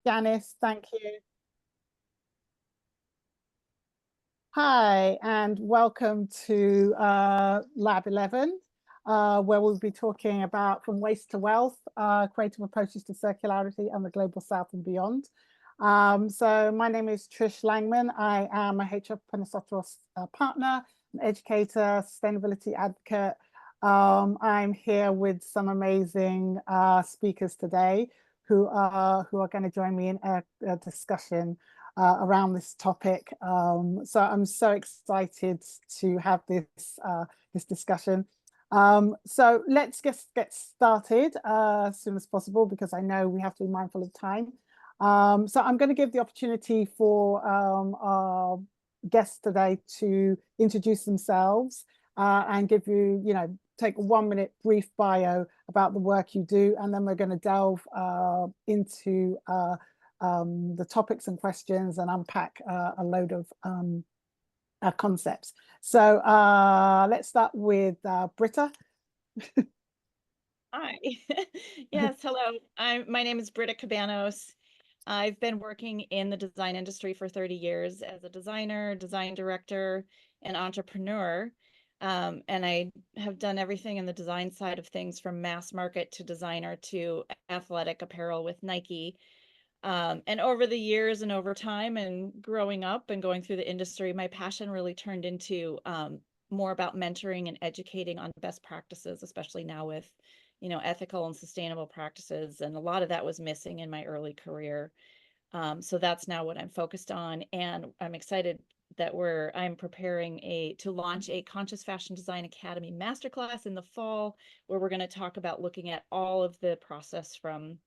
Janice, thank you. Hi, and welcome to Lab 11, where we'll be talking about from waste to wealth, creative approaches to circularity and the global south and beyond. So my name is Tricia Langman. I am a HLPF partner, an educator, sustainability advocate. I'm here with some amazing speakers today who are going to join me in a discussion around this topic. So I'm so excited to have this discussion. So let's just get started as soon as possible, because I know we have to be mindful of time. So I'm going to give the opportunity for our guests today to introduce themselves and give you, take a 1-minute brief bio about the work you do, and then we're going to delve into the topics and questions and unpack a load of concepts. So let's start with Britta. Hi. Yes, hello. My name is Britta Cabanos. I've been working in the design industry for 30 years as a designer, design director, and entrepreneur. And I have done everything in the design side of things, from mass market to designer to athletic apparel with Nike. And over the years and over time and growing up and going through the industry, my passion really turned into more about mentoring and educating on best practices, especially now with ethical and sustainable practices. And a lot of that was missing in my early career. So that's now what I'm focused on. And I'm excited that I'm preparing to launch a Conscious Fashion Design Academy masterclass in the fall, where we're going to talk about looking at all of the process from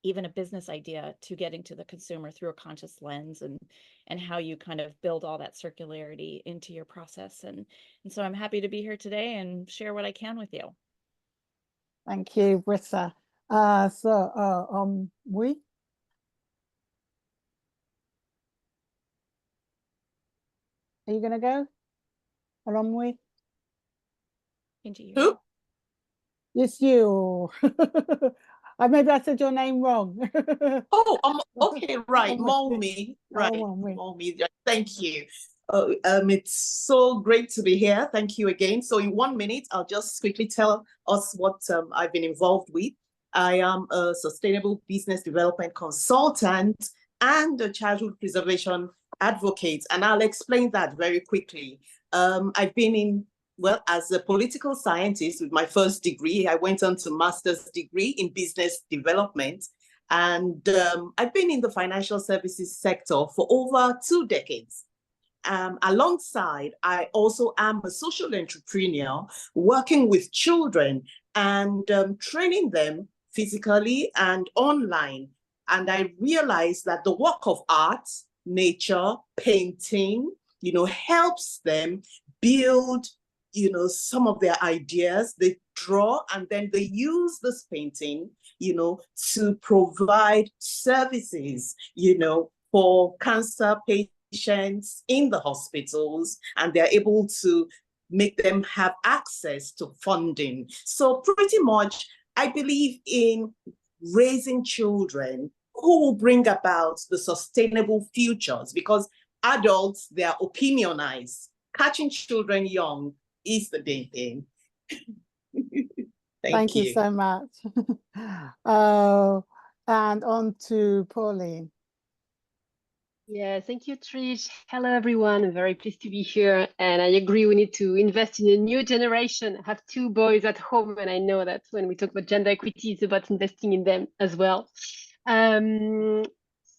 even a business idea to getting to the consumer through a conscious lens, and how you kind of build all that circularity into your process. And so I'm happy to be here today and share what I can with you. Thank you, Britta. We? Are you gonna go? Omowunmi? Who? Yes, you. Maybe I said your name wrong. Oh, okay, right. Mowunmi, right. Mowunmi. Thank you. It's so great to be here. Thank you again. So in 1 minute, I'll just quickly tell us what I've been involved with. I am a sustainable business development consultant and a childhood preservation advocate, and I'll explain that very quickly. I've been as a political scientist with my first degree. I went on to master's degree in business development, and I've been in the financial services sector for over 2 decades. Alongside, I also am a social entrepreneur working with children and training them physically and online. And I realized that the work of art, nature, painting, helps them build, some of their ideas. They draw, and then they use this painting, to provide services, for cancer patients in the hospitals, and they're able to make them have access to funding. So pretty much, I believe in raising children who will bring about the sustainable futures, because adults, they are opinionized. Catching children young is the main thing. Thank you so much. And on to Pauline. Yeah, thank you, Trish. Hello, everyone. I'm very pleased to be here. And I agree, we need to invest in a new generation. I have 2 boys at home, and I know that when we talk about gender equity, it's about investing in them as well.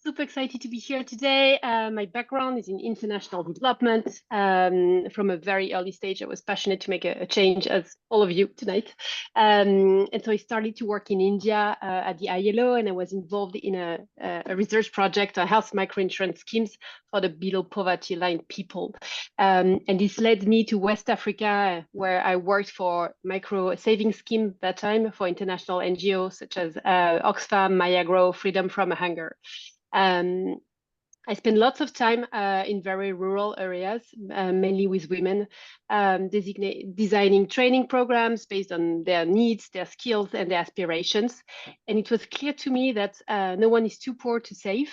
Super excited to be here today. My background is in international development. From a very early stage, I was passionate to make a change, as all of you tonight. And so I started to work in India at the ILO, and I was involved in a research project on health microinsurance schemes for the below poverty line people. And this led me to West Africa, where I worked for micro saving scheme that time for international NGOs such as Oxfam, Mayagro, Freedom from Hunger. I spend lots of time in very rural areas, mainly with women, designing training programs based on their needs, their skills, and their aspirations. And it was clear to me that no one is too poor to save.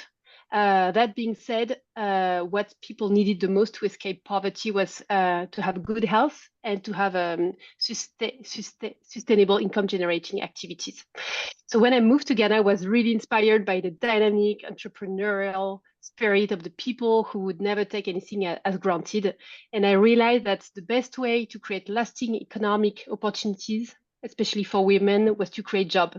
That being said, what people needed the most to escape poverty was to have good health and to have sustainable income generating activities. So when I moved to Ghana, I was really inspired by the dynamic entrepreneurial spirit of the people who would never take anything as granted. And I realized that the best way to create lasting economic opportunities, especially for women, was to create jobs.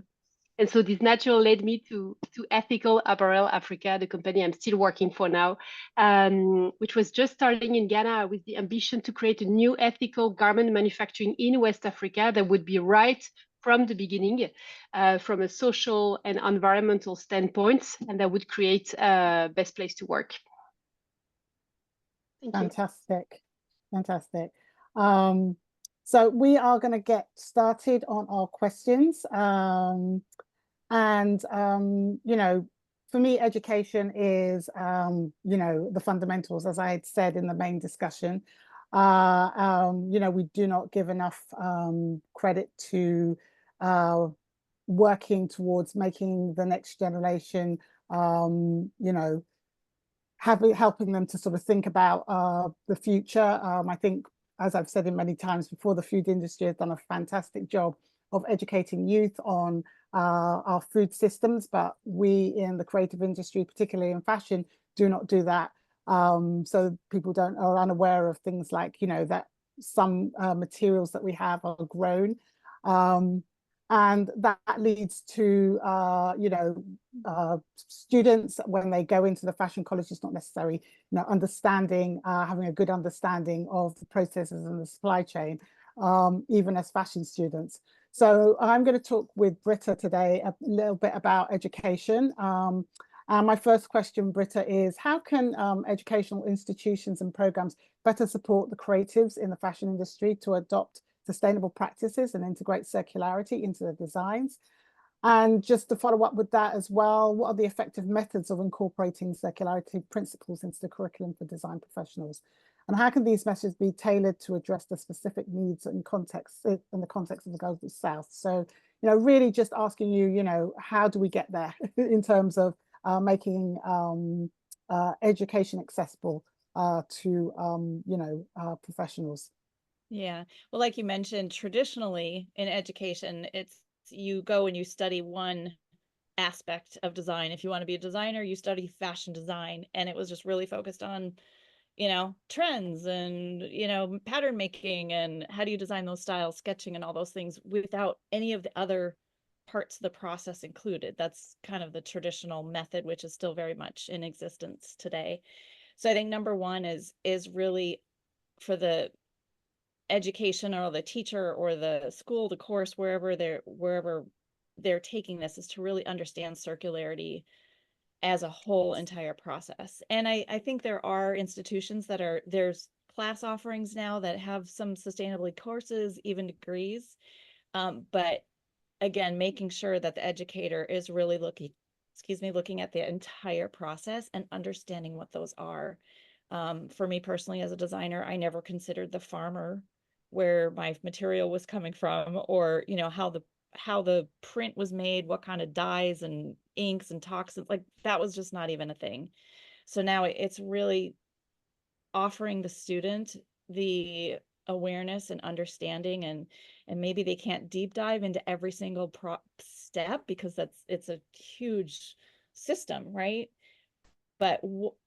And so this naturally led me to Ethical Apparel Africa, the company I'm still working for now, which was just starting in Ghana with the ambition to create a new ethical garment manufacturing in West Africa that would be right from the beginning, from a social and environmental standpoint, and that would create a best place to work. Thank Fantastic, you. Fantastic. So we are going to get started on our questions. You know, for me, education is, you know, the fundamentals, as I had said in the main discussion. You know, we do not give enough credit to working towards making the next generation, you know, helping them to sort of think about the future. I think, as I've said in many times before, the food industry has done a fantastic job of educating youth on our food systems, but we in the creative industry, particularly in fashion, do not do that. So people are unaware of things like, you know, that some materials that we have are grown. And that leads to, you know, students, when they go into the fashion college, it's not necessarily, you know, understanding, having a good understanding of the processes and the supply chain, even as fashion students. So I'm going to talk with Britta today a little bit about education. And my first question, Britta, is how can educational institutions and programs better support the creatives in the fashion industry to adopt sustainable practices and integrate circularity into their designs? And just to follow up with that as well, what are the effective methods of incorporating circularity principles into the curriculum for design professionals? And how can these measures be tailored to address the specific needs and context in the context of the Global South? So, you know, really just asking you, you know, how do we get there in terms of making education accessible to, you know, professionals? Yeah, well, like you mentioned, traditionally in education, it's you go and you study one aspect of design. If you want to be a designer, you study fashion design, and it was just really focused on, you know, trends and, you know, pattern making and how do you design those styles, sketching and all those things without any of the other parts of the process included. That's kind of the traditional method, which is still very much in existence today. So I think number one is really for the education or the teacher or the school, the course, wherever they're taking this, is to really understand circularity as a whole entire process. And I think there are institutions that there's class offerings now that have some sustainability courses, even degrees. But again, making sure that the educator is really looking at the entire process and understanding what those are. For me personally, as a designer, I never considered the farmer where my material was coming from, or, you know, how the print was made, what kind of dyes and inks and toxins, like that was just not even a thing. So now it's really offering the student the awareness and understanding, and maybe they can't deep dive into every single step because it's a huge system, right? But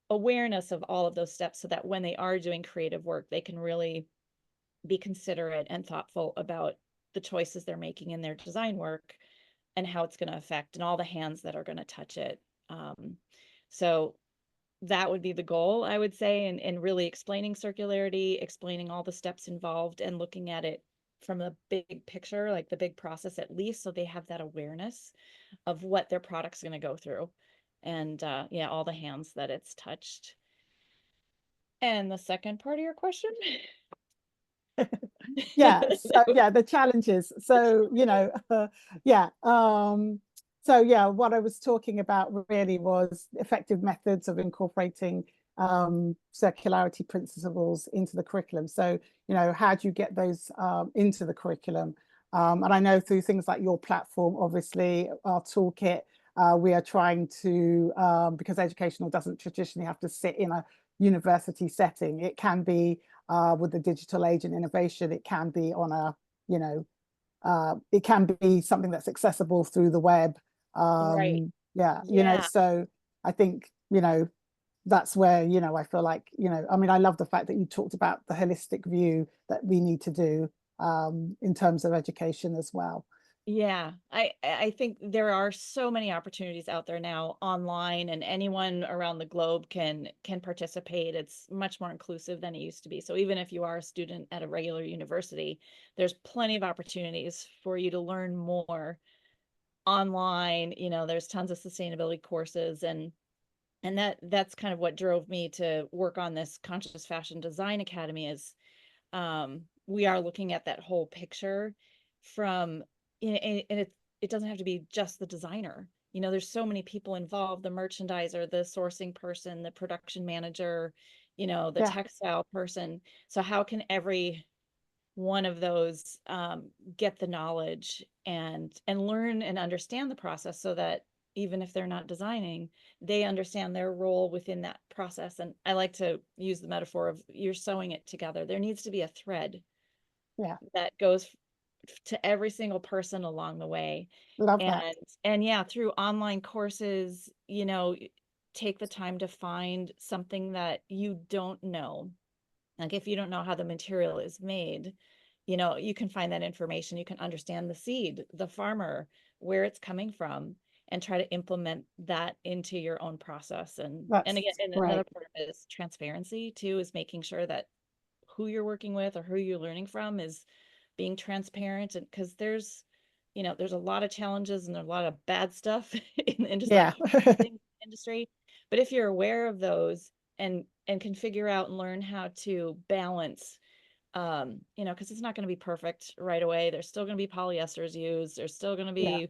awareness of all of those steps so that when they are doing creative work, they can really be considerate and thoughtful about the choices they're making in their design work and how it's going to affect and all the hands that are going to touch it. So that would be the goal, I would say, and really explaining circularity, explaining all the steps involved and looking at it from the big picture, like the big process at least, so they have that awareness of what their product's going to go through and yeah, all the hands that it's touched. And the second part of your question? Yeah, so, yeah, the challenges. So, you know, yeah, So yeah, what I was talking about really was effective methods of incorporating circularity principles into the curriculum. So, you know, how do you get those into the curriculum? And I know through things like your platform, obviously, our toolkit, we are trying to, because educational doesn't traditionally have to sit in a university setting, it can be with the digital age and innovation, it can be on a, you know, it can be something that's accessible through the web. Right. Yeah, you know, so I think, you know, that's where, you know, I feel like, you know, I mean, I love the fact that you talked about the holistic view that we need to do in terms of education as well. Yeah, I think there are so many opportunities out there now online, and anyone around the globe can participate. It's much more inclusive than it used to be. So even if you are a student at a regular university, there's plenty of opportunities for you to learn more online. You know, there's tons of sustainability courses, and that's kind of what drove me to work on this Conscious Fashion Design Academy is we are looking at that whole picture from, and it doesn't have to be just the designer. You know, there's so many people involved, the merchandiser, the sourcing person, the production manager, you know, the textile person. So how can every one of those get the knowledge and learn and understand the process, so that even if they're not designing, they understand their role within that process. And I like to use the metaphor of you're sewing it together. There needs to be a thread that goes to every single person along the way. Love that. And yeah, through online courses, you know, take the time to find something that you don't know. Like if you don't know how the material is made, you know, you can find that information. You can understand the seed, the farmer, where it's coming from, and try to implement that into your own process. And again, and another part of it is transparency too, is making sure that who you're working with or who you're learning from is being transparent. And because there's, you know, there's a lot of challenges and there's a lot of bad stuff in the industry. But if you're aware of those and can figure out and learn how to balance, you know, because it's not going to be perfect right away. There's still going to be polyesters used. There's still going to be,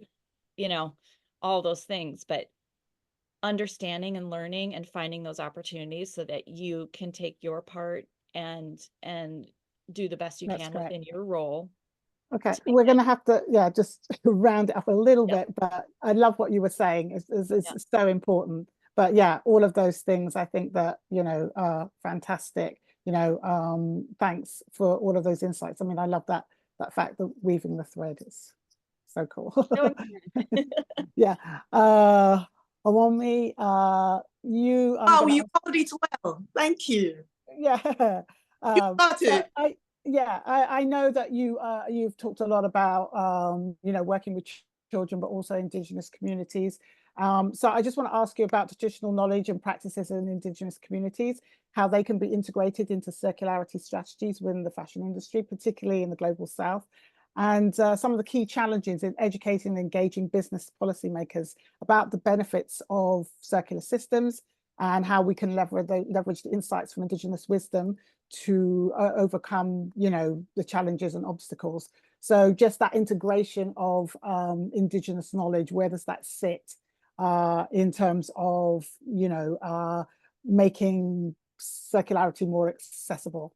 you know, all those things, but understanding and learning and finding those opportunities so that you can take your part and do the best you can within your role. Okay, we're going to have to, just round it up a little bit, but I love what you were saying. It's so important. But yeah, all of those things, I think that, you know, are fantastic. You know, thanks for all of those insights. I mean, I love that fact that weaving the thread is so cool. Yeah. Omowunmi, you. You covered it well. Thank you. Yeah. You got it. I know that you've talked a lot about you know, working with children, but also Indigenous communities. So I just want to ask you about traditional knowledge and practices in Indigenous communities, how they can be integrated into circularity strategies within the fashion industry, particularly in the Global South, and some of the key challenges in educating and engaging business policymakers about the benefits of circular systems and how we can leverage the insights from Indigenous wisdom to overcome, you know, the challenges and obstacles. So just that integration of Indigenous knowledge, where does that sit in terms of, you know, making circularity more accessible?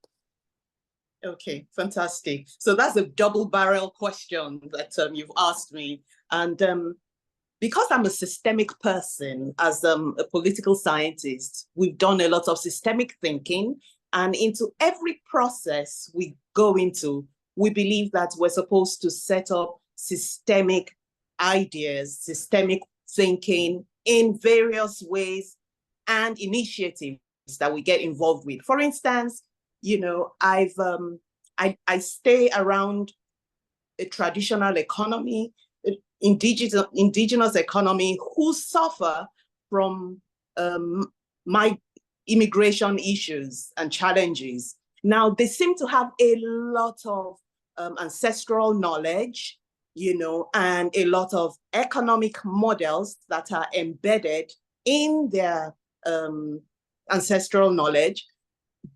Okay, fantastic. So that's a double barrel question that you've asked me. And because I'm a systemic person, as a political scientist, we've done a lot of systemic thinking, and into every process we go into, we believe that we're supposed to set up systemic ideas, systemic thinking in various ways and initiatives that we get involved with. For instance, you know, I stay around a traditional economy, indigenous economy, who suffer from my immigration issues and challenges. Now, they seem to have a lot of ancestral knowledge, you know, and a lot of economic models that are embedded in their ancestral knowledge,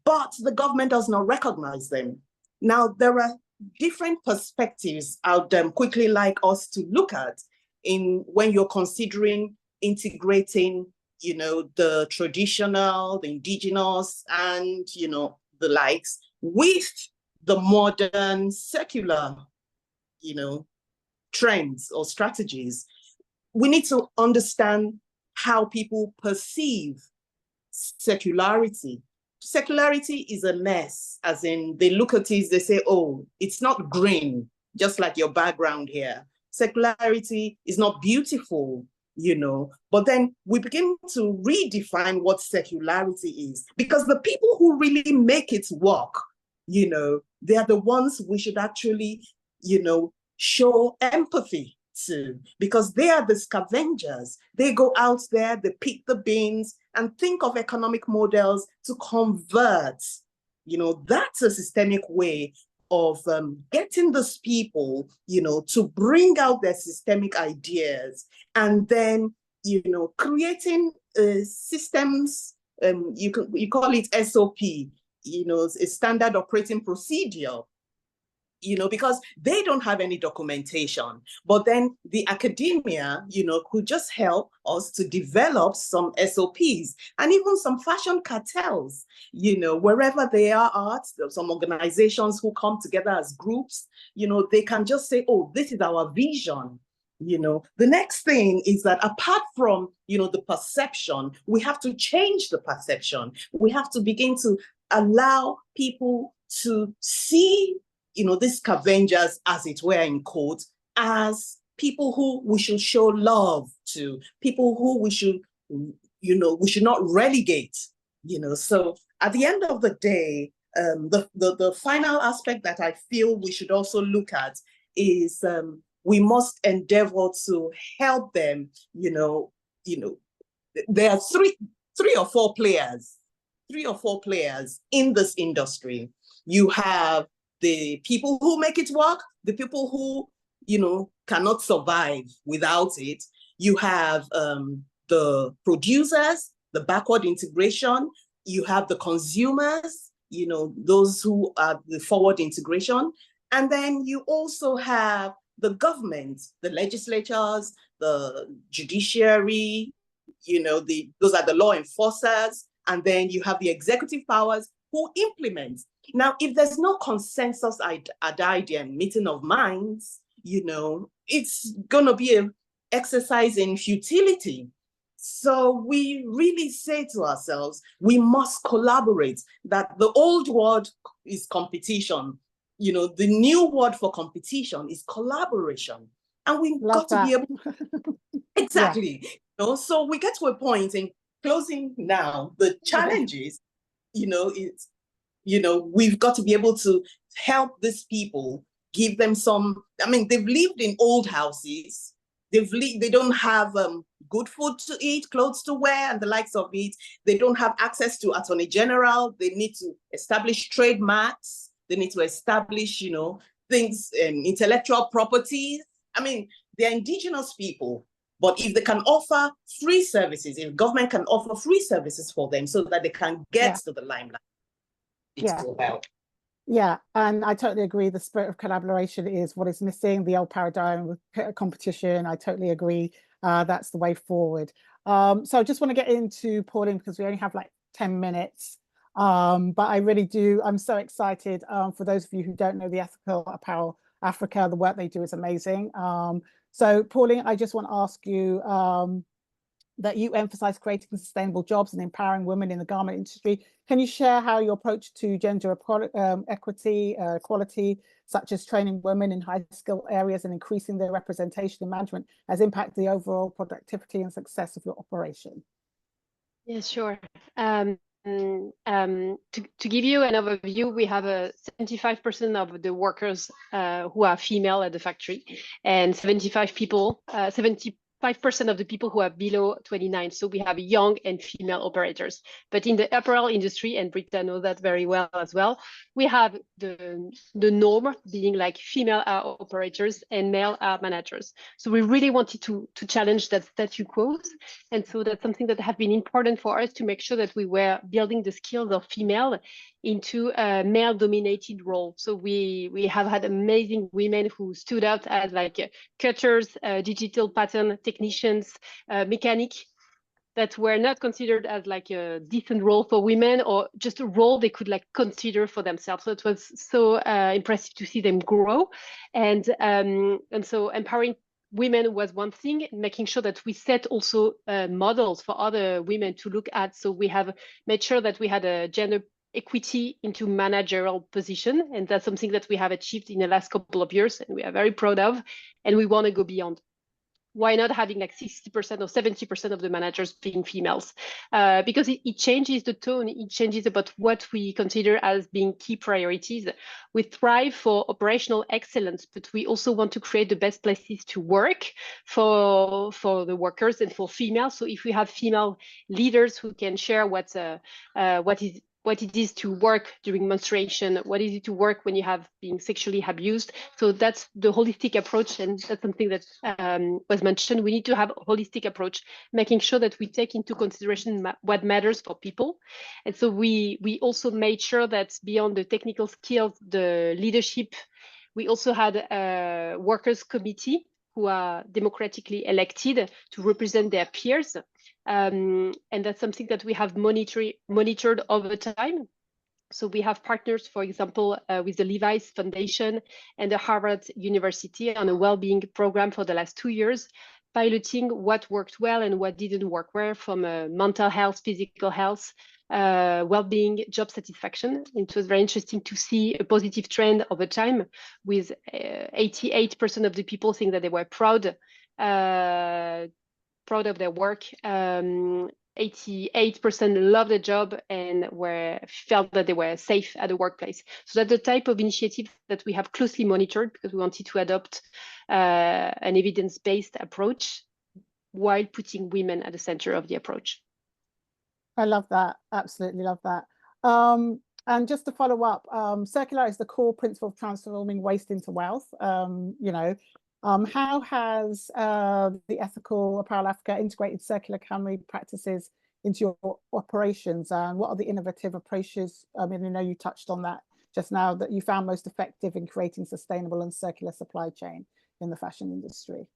but the government does not recognize them. Now, there are different perspectives I'd quickly like us to look at when you're considering integrating, the traditional, the indigenous, and, the likes with the modern secular, trends or strategies. We need to understand how people perceive secularity. Secularity is a mess, as in they look at it, they say, oh, it's not green, just like your background here. Secularity is not beautiful, but then we begin to redefine what secularity is, because the people who really make it work, they are the ones we should actually, show empathy to, because they are the scavengers. They go out there, they pick the beans and think of economic models to convert. That's a systemic way of getting those people, to bring out their systemic ideas, and then, creating systems, you call it SOP, a standard operating procedure, because they don't have any documentation. But then the academia, could just help us to develop some SOPs and even some fashion cartels, wherever they are at, some organizations who come together as groups, they can just say, oh, this is our vision. The next thing is that apart from, the perception, we have to change the perception. We have to begin to allow people to see these scavengers, as it were, in quotes, as people who we should show love to, people who we should, we should not relegate, So at the end of the day, the final aspect that I feel we should also look at is we must endeavor to help them, there are three or four players in this industry. You have the people who make it work, the people who, cannot survive without it. You have the producers, the backward integration. You have the consumers, those who are the forward integration. And then you also have the government, the legislatures, the judiciary, those are the law enforcers. And then you have the executive powers who implement. Now, if there's no consensus idea and meeting of minds, it's going to be an exercise in futility. So we really say to ourselves, we must collaborate, that the old word is competition. The new word for competition is collaboration. And we've got to be able exactly. Yeah. So we get to a point in closing now, the challenges, it's, we've got to be able to help these people, give them some, they've lived in old houses. They don't have good food to eat, clothes to wear, and the likes of it. They don't have access to Attorney General. They need to establish trademarks. They need to establish, things, intellectual properties. They're indigenous people. But if they can offer free services, if government can offer free services for them so that they can get to the limelight, it will help. Yeah, and I totally agree. The spirit of collaboration is what is missing. The old paradigm with competition, I totally agree. That's the way forward. So I just want to get into Pauline, because we only have like 10 minutes. But I really do, I'm so excited. For those of you who don't know the Ethical Apparel Africa, the work they do is amazing. So Pauline, I just want to ask you that you emphasize creating sustainable jobs and empowering women in the garment industry. Can you share how your approach to gender equity, equality, such as training women in high skill areas and increasing their representation in management, has impacted the overall productivity and success of your operation? Yeah, sure. To give you an overview, we have 75% of the workers who are female at the factory, and 75 5% of the people who are below 29. So we have young and female operators. But in the apparel industry, and Britta knows that very well as well, we have the norm being like female operators and male managers. So we really wanted to challenge that statu quo. And so that's something that have been important for us to make sure that we were building the skills of female into a male-dominated role. So we have had amazing women who stood out as like cutters, digital pattern technicians, mechanic, that were not considered as like a decent role for women or just a role they could like consider for themselves. So it was so impressive to see them grow, and so empowering women was one thing, making sure that we set also models for other women to look at. So we have made sure that we had a gender equity into managerial position, and that's something that we have achieved in the last couple of years, and we are very proud of, and we want to go beyond. Why not having like 60% or 70% of the managers being females? Because it changes the tone, it changes about what we consider as being key priorities. We thrive for operational excellence, but we also want to create the best places to work for the workers and for females. So if we have female leaders who can share what it is to work during menstruation, what is it to work when you have been sexually abused. So that's the holistic approach, and that's something that was mentioned. We need to have a holistic approach, making sure that we take into consideration what matters for people. And so we also made sure that beyond the technical skills, the leadership, we also had a workers committee who are democratically elected to represent their peers. And that's something that we have monitored over time. So we have partners, for example, with the Levi's Foundation and the Harvard University on a well-being program for the last 2 years, piloting what worked well and what didn't work well from mental health, physical health, well-being, job satisfaction. It was very interesting to see a positive trend over time, with 88% of the people saying that they were proud of their work. 88% loved the job and felt that they were safe at the workplace. So that's the type of initiative that we have closely monitored, because we wanted to adopt an evidence-based approach while putting women at the center of the approach. I love that. Absolutely love that. And just to follow up, circularity is the core principle of transforming waste into wealth. How has the Ethical Apparel Africa integrated circular economy practices into your operations, and what are the innovative approaches? I mean, I know you touched on that just now, that you found most effective in creating sustainable and circular supply chain in the fashion industry.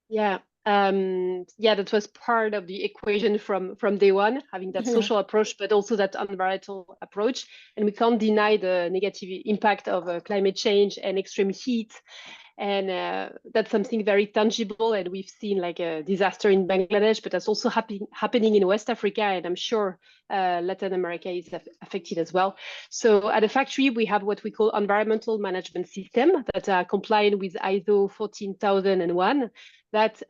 Yeah, that was part of the equation from day one, having that social approach, but also that environmental approach. And we can't deny the negative impact of climate change and extreme heat. And that's something very tangible, and we've seen like a disaster in Bangladesh, but that's also happening in West Africa, and I'm sure Latin America is affected as well. So at the factory, we have what we call environmental management system that are compliant with ISO 14001, that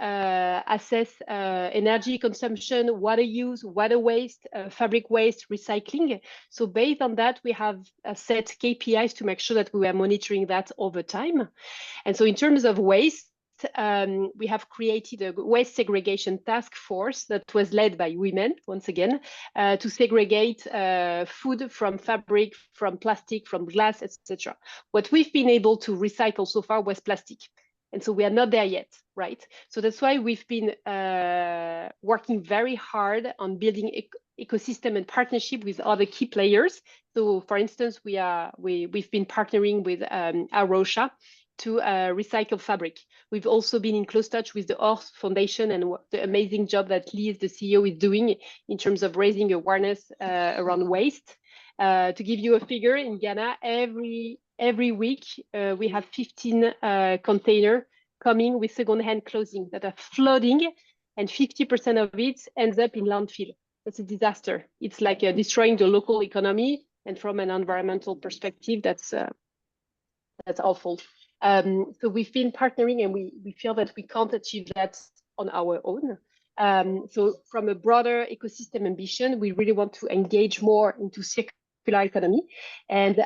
assess energy consumption, water use, water waste, fabric waste, recycling. So based on that, we have set KPIs to make sure that we are monitoring that over time. And so in terms of waste, we have created a waste segregation task force that was led by women, once again, to segregate food from fabric, from plastic, from glass, etc. What we've been able to recycle so far was plastic. And so we are not there yet, right? So that's why we've been working very hard on building ecosystem and partnership with other key players. So for instance, we've been partnering with Arosha to recycle fabric. We've also been in close touch with the Earth Foundation and the amazing job that Liz, the CEO, is doing in terms of raising awareness around waste. To give you a figure, in Ghana, every week we have 15 containers coming with second-hand clothing that are flooding, and 50% of it ends up in landfill. That's a disaster. It's like destroying the local economy, and from an environmental perspective, that's awful. So we've been partnering, and we feel that we can't achieve that on our own. So from a broader ecosystem ambition, we really want to engage more into circular economy, and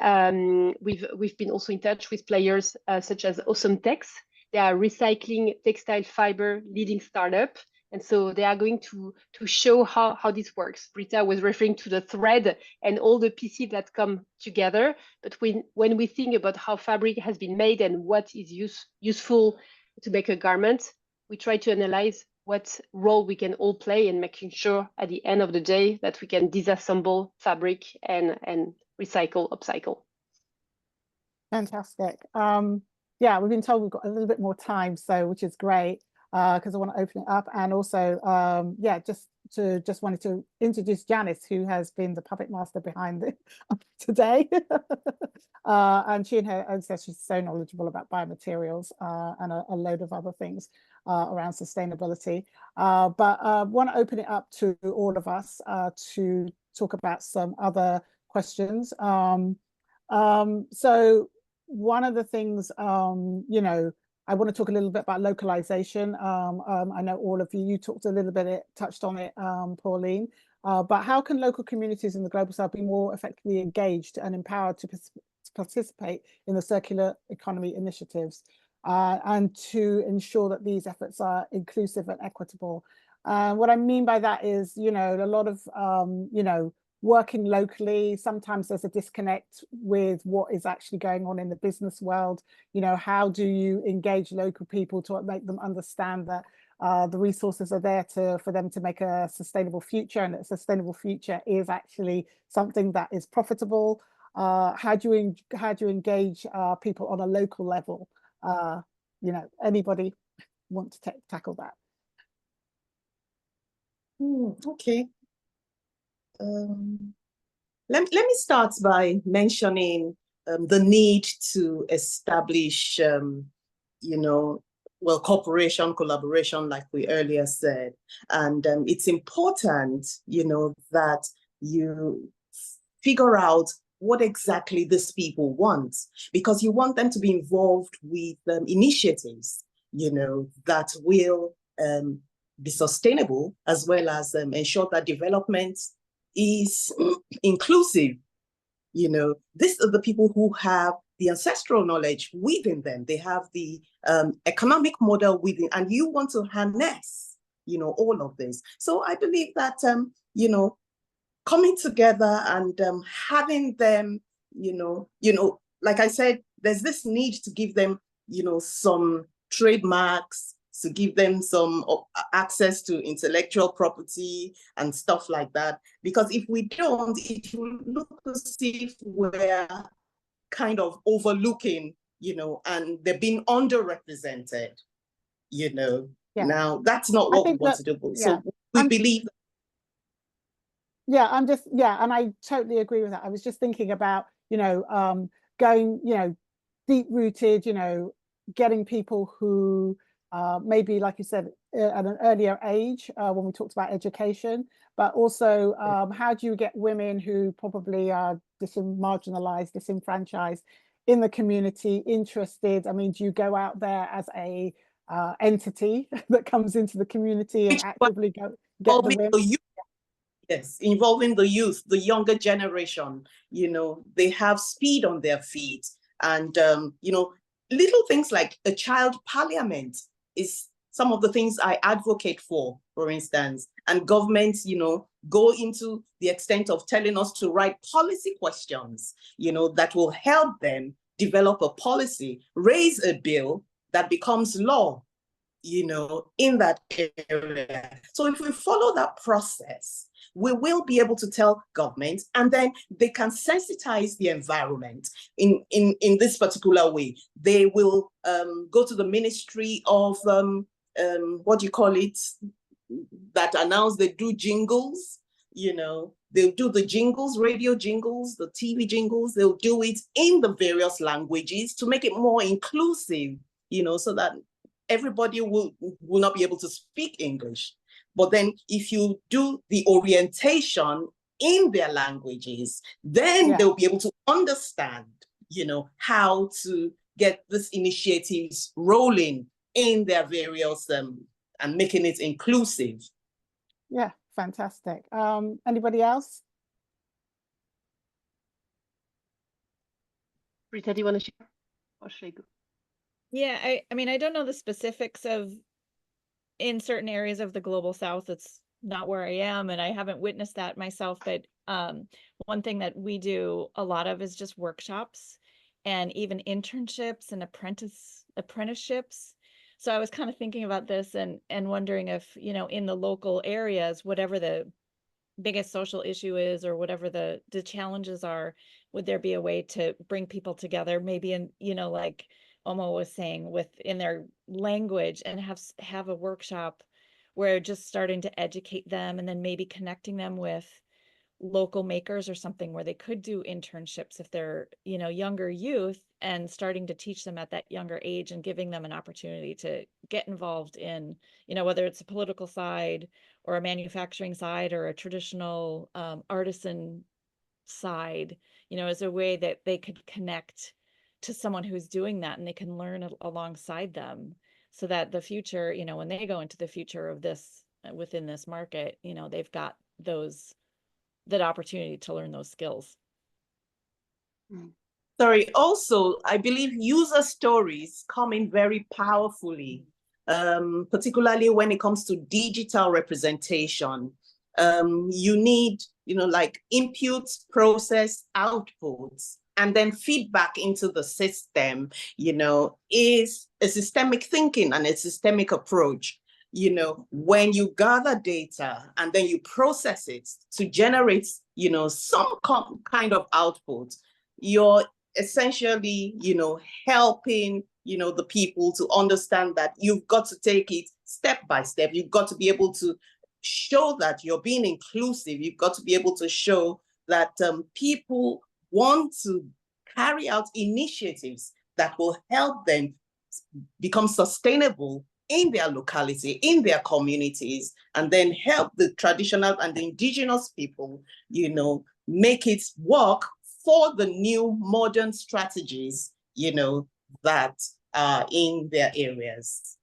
we've been also in touch with players such as Awesome Tex They are recycling textile fiber leading startup. And so they are going to show how this works. Britta was referring to the thread and all the pieces that come together. But when we think about how fabric has been made and what is useful to make a garment, we try to analyze what role we can all play in making sure at the end of the day that we can disassemble fabric and recycle, upcycle. Fantastic. Yeah, we've been told we've got a little bit more time, so which is great, because I want to open it up. And also, yeah, just wanted to introduce Janice, who has been the puppet master behind it today. And she and her own says she's so knowledgeable about biomaterials and a load of other things around sustainability. But want to open it up to all of us to talk about some other questions. So one of the things, you know, I want to talk a little bit about localization. I know all of you talked a little bit, touched on it, Pauline, but how can local communities in the Global South be more effectively engaged and empowered to participate in the circular economy initiatives and to ensure that these efforts are inclusive and equitable? What I mean by that is, you know, a lot of, you know, working locally, sometimes there's a disconnect with what is actually going on in the business world. You know, how do you engage local people to make them understand that the resources are there for them to make a sustainable future, and a sustainable future is actually something that is profitable? How do you engage people on a local level? You know, anybody want to tackle that? Okay. Let me start by mentioning the need to establish, you know, well, cooperation, collaboration, like we earlier said. And it's important, you know, that you figure out what exactly these people want, because you want them to be involved with initiatives, you know, that will be sustainable, as well as ensure that development is inclusive. You know, these are the people who have the ancestral knowledge within them. They have the economic model within, and you want to harness, you know, all of this. So I believe that, you know, coming together and having them, you know, like I said, there's this need to give them, you know, some trademarks, to give them some access to intellectual property and stuff like that. Because if we don't, it will look as if we're kind of overlooking, you know, and they're being underrepresented, you know. Yeah. Now, that's not what we want to do. So we believe. Yeah, and I totally agree with that. I was just thinking about, you know, going, you know, deep rooted, you know, getting people who maybe, like you said, at an earlier age when we talked about education, but also how do you get women who probably are marginalized, disenfranchised in the community interested? I mean, do you go out there as a entity that comes into the community and actively get the women? Yes, involving the youth, the younger generation, you know, they have speed on their feet. And, you know, little things like a child parliament is some of the things I advocate for instance. And governments, you know, go into the extent of telling us to write policy questions, you know, that will help them develop a policy, raise a bill that becomes law, you know, in that area. So if we follow that process, we will be able to tell governments, and then they can sensitize the environment in this particular way. They will go to the Ministry of, what do you call it, that announce they do jingles, you know, they'll do the jingles, radio jingles, the TV jingles, they'll do it in the various languages to make it more inclusive, you know, so that everybody will not be able to speak English. But then if you do the orientation in their languages, then they'll be able to understand, you know, how to get these initiatives rolling in their various and making it inclusive. Yeah, fantastic. Anybody else? Britta, do you want to share? Or should I go? Yeah, I mean, I don't know the specifics of in certain areas of the global south. It's not where I am, and I haven't witnessed that myself. But one thing that we do a lot of is just workshops and even internships and apprenticeships. So I was kind of thinking about this and wondering if, you know, in the local areas, whatever the biggest social issue is or whatever the challenges are, would there be a way to bring people together, maybe in, you know, like Omo was saying, within their language, and have a workshop where just starting to educate them and then maybe connecting them with local makers or something where they could do internships if they're, you know, younger youth, and starting to teach them at that younger age and giving them an opportunity to get involved in, you know, whether it's a political side or a manufacturing side or a traditional artisan side, you know, as a way that they could connect to someone who's doing that and they can learn alongside them, so that the future, you know, when they go into the future of this within this market, you know, they've got that opportunity to learn those skills. Sorry, also, I believe user stories come in very powerfully, particularly when it comes to digital representation. You need, you know, like inputs, process, outputs, and then feedback into the system, you know, is a systemic thinking and a systemic approach. You know, when you gather data and then you process it to generate, you know, some kind of output, you're essentially, you know, helping, you know, the people to understand that you've got to take it step by step. You've got to be able to show that you're being inclusive. You've got to be able to show that people want to carry out initiatives that will help them become sustainable in their locality, in their communities, and then help the traditional and the indigenous people, you know, make it work for the new modern strategies, you know, that are in their areas.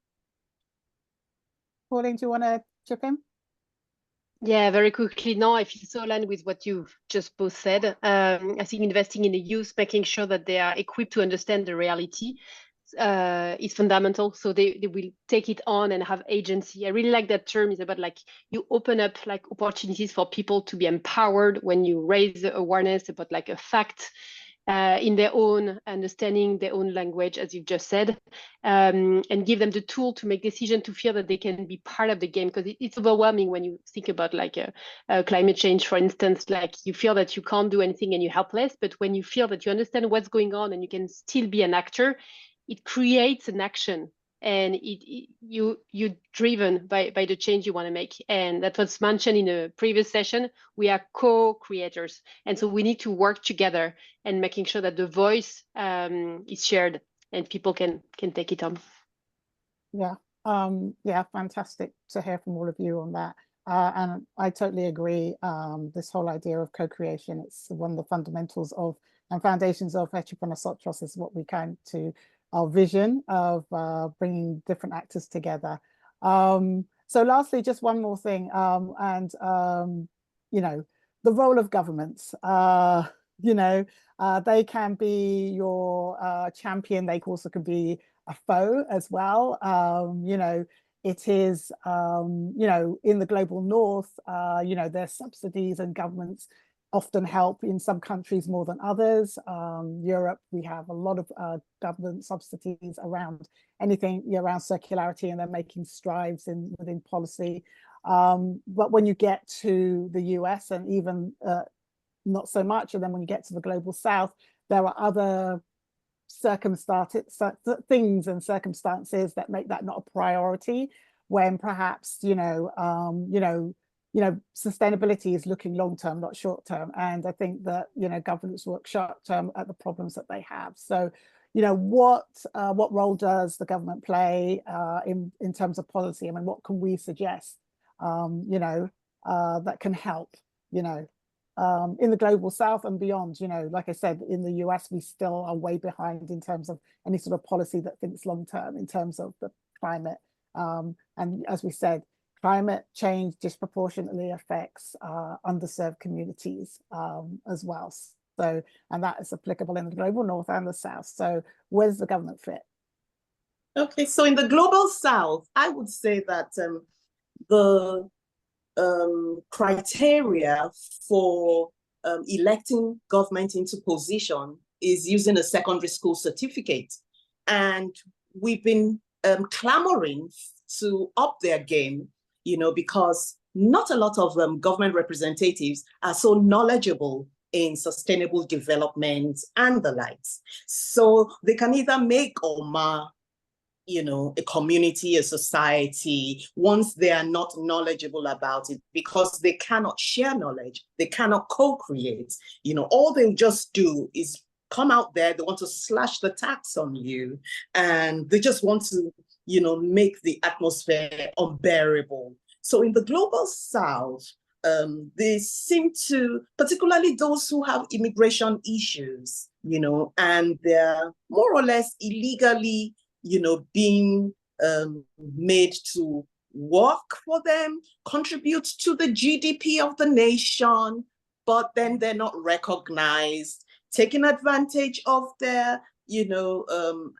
Pauline, do you want to chip in? Yeah, very quickly. No, I feel so aligned with what you've just both said. I think investing in the youth, making sure that they are equipped to understand the reality is fundamental. So they will take it on and have agency. I really like that term. It's about like you open up like opportunities for people to be empowered when you raise the awareness about like a fact in their own understanding, their own language, as you've just said, and give them the tool to make decisions, to feel that they can be part of the game. Because it's overwhelming when you think about like climate change, for instance, like you feel that you can't do anything and you're helpless. But when you feel that you understand what's going on and you can still be an actor, it creates an action, and you're driven by the change you want to make. And that was mentioned in a previous session. We are co-creators, and so we need to work together and making sure that the voice is shared and people can take it on. Yeah, yeah, fantastic to hear from all of you on that. And I totally agree. This whole idea of co-creation, it's one of the fundamentals of and foundations of HxN is what we can to our vision of bringing different actors together. So lastly, just one more thing, you know, the role of governments, you know, they can be your champion, they also can be a foe as well. You know, it is, you know, in the global north, you know, there's subsidies and governments often help in some countries more than others. Europe, we have a lot of government subsidies around anything around circularity, and they're making strides within policy. But when you get to the US and even not so much, and then when you get to the global south, there are other things and circumstances that make that not a priority, when perhaps you know sustainability is looking long term, not short term. And I think that, you know, governments work short term at the problems that they have. So, you know, what role does the government play in terms of policy? I mean, what can we suggest, you know, that can help, you know, in the global south and beyond? You know, like I said, in the US, we still are way behind in terms of any sort of policy that thinks long term in terms of the climate. And as we said, climate change disproportionately affects underserved communities as well. So, and that is applicable in the global north and the south. So where does the government fit? Okay, so in the global south, I would say that the criteria for electing government into position is using a secondary school certificate. And we've been clamoring to up their game, because not a lot of government representatives are so knowledgeable in sustainable development and the likes. So they can either make or mar a community, a society, once they are not knowledgeable about it, because they cannot share knowledge, they cannot co-create. All they just do is come out there, they want to slash the tax on you, and they just want to, make the atmosphere unbearable. So in the global south, they seem to, particularly those who have immigration issues, and they're more or less illegally being made to work for them, contribute to the GDP of the nation, but then they're not recognized, taking advantage of their,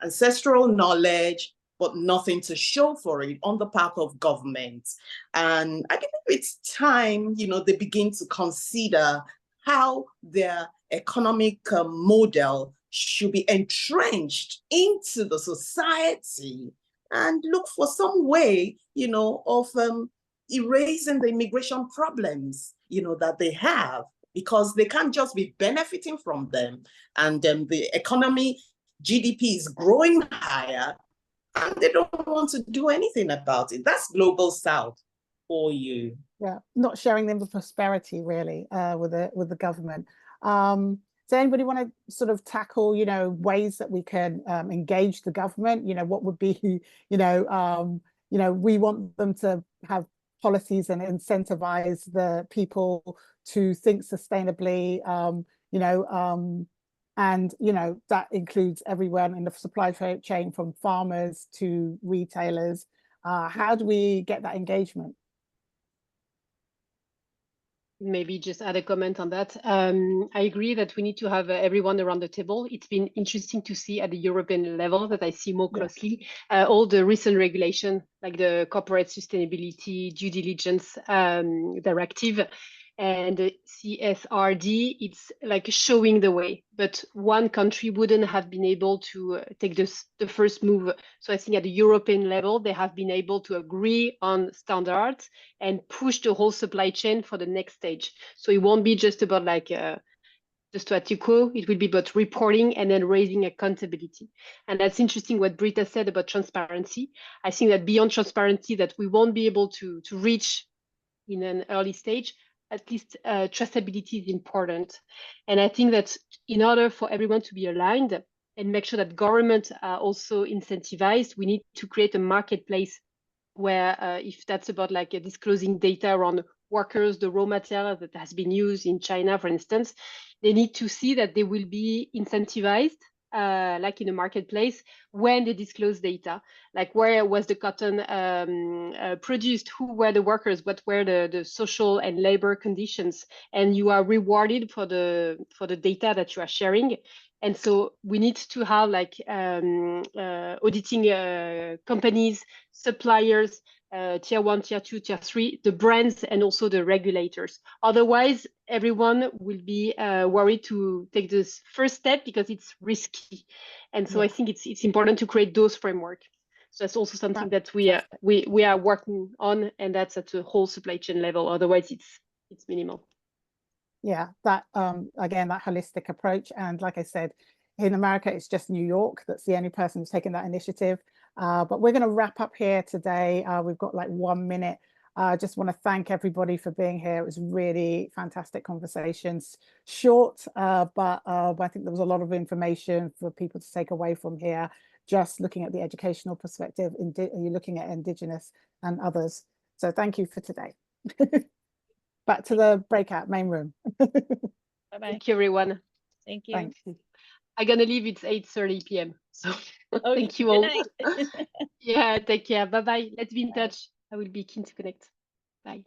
ancestral knowledge, but nothing to show for it on the part of government. And I believe it's time, they begin to consider how their economic model should be entrenched into the society and look for some way, of erasing the immigration problems, that they have, because they can't just be benefiting from them. And the economy, GDP is growing higher, and they don't want to do anything about it. That's global south for you. Yeah, not sharing them the prosperity really with the government. Does anybody want to sort of tackle, ways that we can engage the government? What would be, we want them to have policies and incentivize the people to think sustainably, and that includes everyone in the supply chain, from farmers to retailers. How do we get that engagement? Maybe just add a comment on that. I agree that we need to have everyone around the table. It's been interesting to see at the European level that I see more closely all the recent regulation, like the corporate sustainability due diligence directive and the CSRD. It's like showing the way, but one country wouldn't have been able to take the first move. So I think at the European level, they have been able to agree on standards and push the whole supply chain for the next stage. So it won't be just about like the statu quo, it will be about reporting and then raising accountability. And that's interesting what Britta said about transparency. I think that beyond transparency that we won't be able to reach in an early stage, at least traceability is important. And I think that in order for everyone to be aligned and make sure that governments are also incentivized, we need to create a marketplace where if that's about like disclosing data around workers, the raw material that has been used in China, for instance, they need to see that they will be incentivized, like in a marketplace, when they disclose data, like where was the cotton produced, who were the workers, what were the social and labor conditions, and you are rewarded for the data that you are sharing. And so we need to have like auditing companies, suppliers, tier 1, tier 2, tier 3, the brands, and also the regulators. Otherwise, everyone will be worried to take this first step because it's risky. And so I think it's important to create those frameworks. So that's also something that we are working on, and that's at the whole supply chain level. Otherwise, it's minimal. Yeah, that again, that holistic approach. And like I said, in America, it's just New York that's the only person who's taken that initiative. But we're going to wrap up here today. We've got like 1 minute. I just want to thank everybody for being here. It was really fantastic conversations, short, but I think there was a lot of information for people to take away from here, just looking at the educational perspective, you're looking at Indigenous and others. So thank you for today. Back to the breakout main room. Bye-bye. Thank you, everyone. Thank you. Thanks. I'm gonna leave. It's 8:30 p.m. So Okay, thank you good all. night. Yeah, take care. Bye-bye. Let's be in touch. I will be keen to connect. Bye.